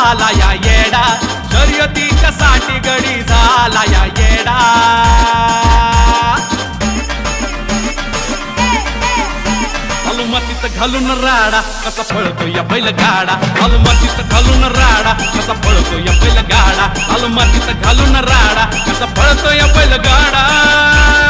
झाला या येडा, शर्यतीच्या साठी गडी झाला या येडा. मातीत घालून राडा कसा पळतो या बैलगाडा, मातीत घालून राडा कसा पळतो या बैलगाडा, मातीत घालून राडा कसा पळतो या बैलगाडा.